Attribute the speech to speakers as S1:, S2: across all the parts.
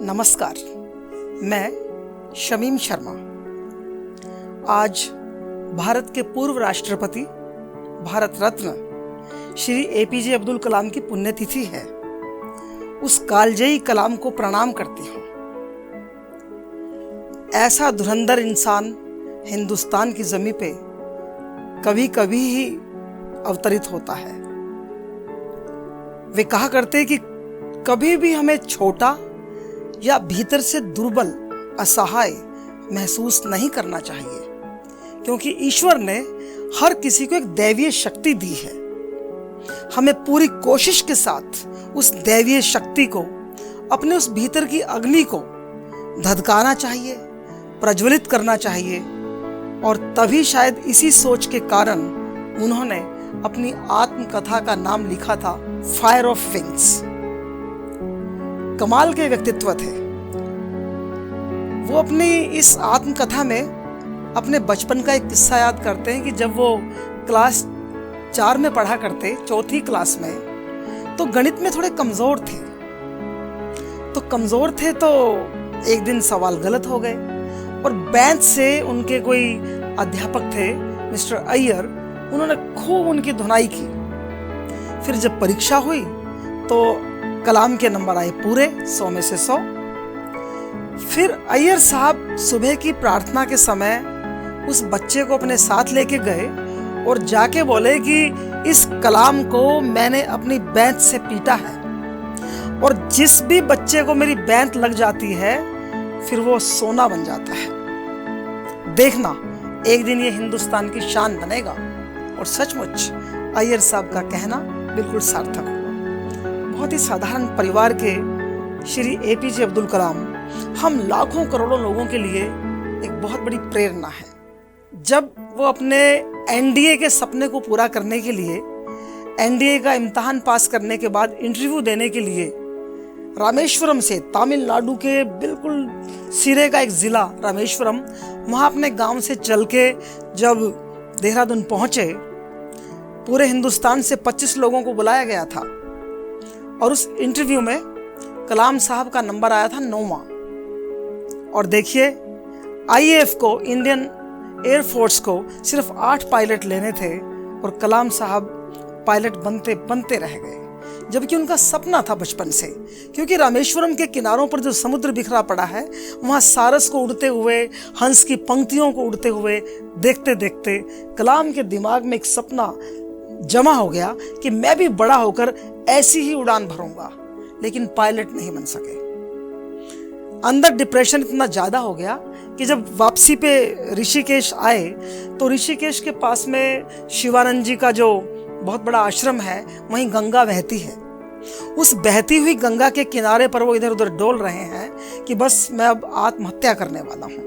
S1: नमस्कार, मैं शमीम शर्मा। आज भारत के पूर्व राष्ट्रपति, भारत रत्न श्री एपीजे अब्दुल कलाम की पुण्यतिथि है। उस कालजयी कलाम को प्रणाम करती हूँ। ऐसा धुरंधर इंसान हिंदुस्तान की जमीन पे कभी कभी ही अवतरित होता है। वे कहा करते कि कभी भी हमें छोटा या भीतर से दुर्बल, असहाय महसूस नहीं करना चाहिए, क्योंकि ईश्वर ने हर किसी को एक दैवीय शक्ति दी है। हमें पूरी कोशिश के साथ उस दैवीय शक्ति को, अपने उस भीतर की अग्नि को धधकाना चाहिए, प्रज्वलित करना चाहिए। और तभी शायद इसी सोच के कारण उन्होंने अपनी आत्मकथा का नाम लिखा था फायर ऑफ विंग्स। कमाल के व्यक्तित्व थे वो। अपनी इस आत्मकथा में अपने बचपन का एक किस्सा याद करते हैं कि जब वो क्लास 4 में पढ़ा करते, चौथी क्लास में, तो गणित में थोड़े कमजोर थे। तो एक दिन सवाल गलत हो गए और बेंच से उनके कोई अध्यापक थे, मिस्टर अय्यर, उन्होंने खूब उनकी धुनाई की। फिर जब परीक्षा हुई तो कलाम के नंबर आए पूरे 100 में से 100। फिर अय्यर साहब सुबह की प्रार्थना के समय उस बच्चे को अपने साथ लेके गए और जाके बोले कि इस कलाम को मैंने अपनी बेंच से पीटा है, और जिस भी बच्चे को मेरी बेंच लग जाती है फिर वो सोना बन जाता है। देखना, एक दिन ये हिंदुस्तान की शान बनेगा। और सचमुच अय्यर साहब का कहना बिल्कुल सार्थक हुआ। बहुत ही साधारण परिवार के श्री एपीजे अब्दुल कलाम हम लाखों करोड़ों लोगों के लिए एक बहुत बड़ी प्रेरणा है। जब वो अपने एनडीए के सपने को पूरा करने के लिए, एनडीए का इम्तिहान पास करने के बाद इंटरव्यू देने के लिए रामेश्वरम से, तमिलनाडु के बिल्कुल सिरे का एक जिला रामेश्वरम, वहाँ अपने गांव से चल के जब देहरादून पहुंचे, पूरे हिंदुस्तान से 25 लोगों को बुलाया गया था और उस इंटरव्यू में कलाम साहब का नंबर आया था 9वां। और देखिए, आईएएफ को, इंडियन एयरफोर्स को सिर्फ 8 पायलट लेने थे और कलाम साहब पायलट बनते बनते रह गए, जबकि उनका सपना था बचपन से। क्योंकि रामेश्वरम के किनारों पर जो समुद्र बिखरा पड़ा है, वहाँ सारस को उड़ते हुए, हंस की पंक्तियों को उड़ते हुए देखते देखते कलाम के दिमाग में एक सपना जमा हो गया कि मैं भी बड़ा होकर ऐसी ही उड़ान भरूंगा, लेकिन पायलट नहीं बन सके। अंदर डिप्रेशन इतना ज्यादा हो गया कि जब वापसी पे ऋषिकेश आए तो ऋषिकेश के पास में शिवानंद जी का जो बहुत बड़ा आश्रम है, वहीं गंगा बहती है। उस बहती हुई गंगा के किनारे पर वो इधर उधर डोल रहे हैं कि बस मैं अब आत्महत्या करने वाला हूं।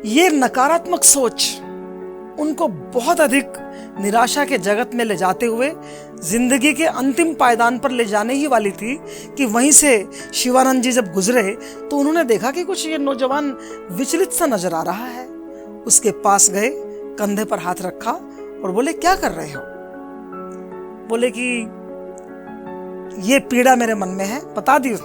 S1: ये नकारात्मक सोच उनको बहुत अधिक निराशा के जगत में ले जाते हुए जिंदगी के अंतिम पायदान पर ले जाने ही वाली थी कि वहीं से शिवानंद जी जब गुजरे तो उन्होंने देखा कि कुछ ये नौजवान विचलित सा नजर आ रहा है। उसके पास गए, कंधे पर हाथ रखा और बोले, क्या कर रहे हो? बोले कि ये पीड़ा मेरे मन में है। बता दी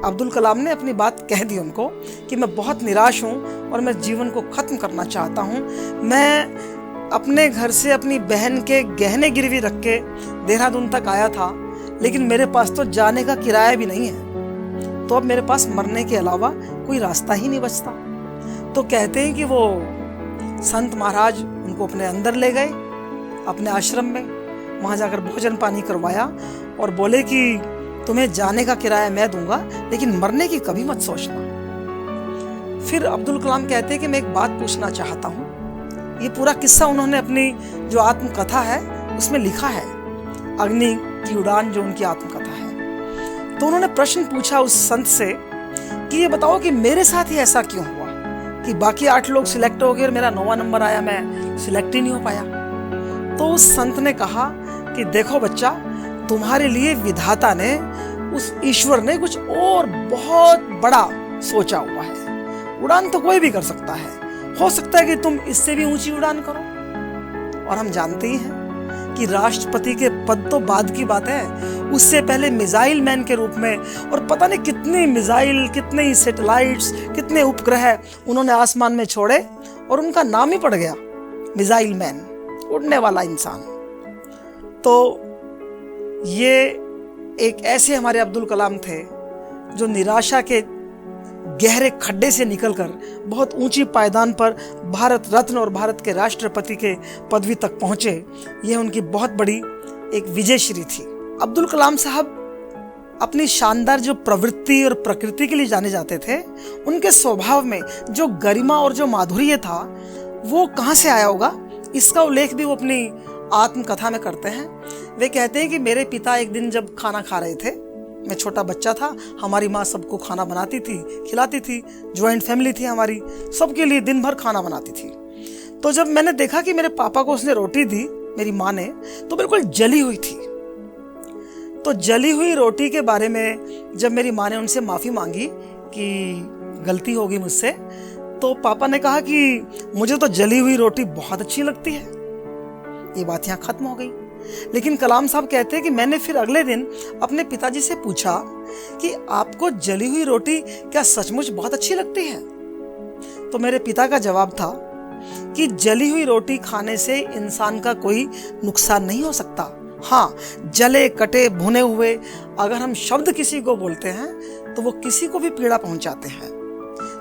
S1: अब्दुल कलाम ने अपनी बात कह दी उनको कि मैं बहुत निराश हूँ और मैं जीवन को ख़त्म करना चाहता हूँ। मैं अपने घर से अपनी बहन के गहने गिरवी रख के देहरादून तक आया था, लेकिन मेरे पास तो जाने का किराया भी नहीं है, तो अब मेरे पास मरने के अलावा कोई रास्ता ही नहीं बचता। तो कहते हैं कि वो संत महाराज उनको अपने अंदर ले गए, अपने आश्रम में, वहाँ जाकर भोजन पानी करवाया और बोले कि तुम्हें जाने का किराया मैं दूंगा, लेकिन मरने की कभी मत सोचना। फिर अब्दुल कलाम कहते हैं कि मैं एक बात पूछना चाहता हूँ। ये पूरा किस्सा उन्होंने अपनी जो आत्मकथा है उसमें लिखा है, अग्नि की उड़ान जो उनकी आत्मकथा है। तो उन्होंने प्रश्न पूछा उस संत से कि ये बताओ कि मेरे साथ ही ऐसा क्यों हुआ कि बाकी 8 लोग सिलेक्ट हो गए और मेरा 9वां नंबर आया, मैं सिलेक्ट ही नहीं हो पाया। तो उस संत ने कहा कि देखो बच्चा, तुम्हारे लिए विधाता ने, उस ईश्वर ने कुछ और बहुत बड़ा सोचा हुआ है। उड़ान तो कोई भी कर सकता है, हो सकता है कि तुम इससे भी ऊंची उड़ान करो। और हम जानते ही हैं कि राष्ट्रपति के पद तो बाद की बात है, उससे पहले मिसाइल मैन के रूप में, और पता नहीं कितनी मिसाइल, कितने ही सैटेलाइट्स, कितने उपग्रह उन्होंने आसमान में छोड़े और उनका नाम ही पड़ गया मिसाइल मैन, उड़ने वाला इंसान। तो ये एक ऐसे हमारे अब्दुल कलाम थे जो निराशा के गहरे खड्डे से निकलकर बहुत ऊंची पायदान पर भारत रत्न और भारत के राष्ट्रपति के पदवी तक पहुंचे। यह उनकी बहुत बड़ी एक विजयश्री थी। अब्दुल कलाम साहब अपनी शानदार जो प्रवृत्ति और प्रकृति के लिए जाने जाते थे, उनके स्वभाव में जो गरिमा और जो माधुर्य था वो कहाँ से आया होगा, इसका उल्लेख भी वो अपनी आत्मकथा में करते हैं। वे कहते हैं कि मेरे पिता एक दिन जब खाना खा रहे थे, मैं छोटा बच्चा था, हमारी माँ सबको खाना बनाती थी, खिलाती थी, ज्वाइंट फैमिली थी हमारी, सबके लिए दिन भर खाना बनाती थी। तो जब मैंने देखा कि मेरे पापा को उसने रोटी दी, मेरी माँ ने, तो बिल्कुल जली हुई थी। तो जली हुई रोटी के बारे में जब मेरी माँ ने उनसे माफ़ी मांगी कि गलती होगी मुझसे, तो पापा ने कहा कि मुझे तो जली हुई रोटी बहुत अच्छी लगती है। ये बात यहाँ खत्म हो गई। लेकिन कलाम साहब कहते हैं कि मैंने फिर अगले दिन अपने पिताजी से पूछा कि आपको जली हुई रोटी क्या सचमुच बहुत अच्छी लगती है? तो मेरे पिता का जवाब था कि जली हुई रोटी खाने से इंसान का कोई नुकसान नहीं हो सकता। हाँ, जले कटे भुने हुए अगर हम शब्द किसी को बोलते हैं तो वो किसी को भी पीड़ा पहुंचाते हैं।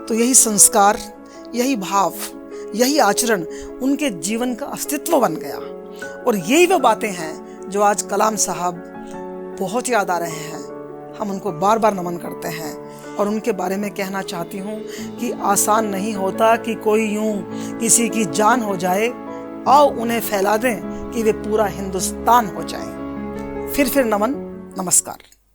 S1: तो यही संस्कार, यही भाव, यही आचरण उनके जीवन का अस्तित्व बन गया। और यही वो बातें हैं जो आज कलाम साहब बहुत याद आ रहे हैं। हम उनको बार बार नमन करते हैं और उनके बारे में कहना चाहती हूँ कि आसान नहीं होता कि कोई यूं किसी की जान हो जाए, आओ उन्हें फैला दें कि वे पूरा हिंदुस्तान हो जाए। फिर नमन, नमस्कार।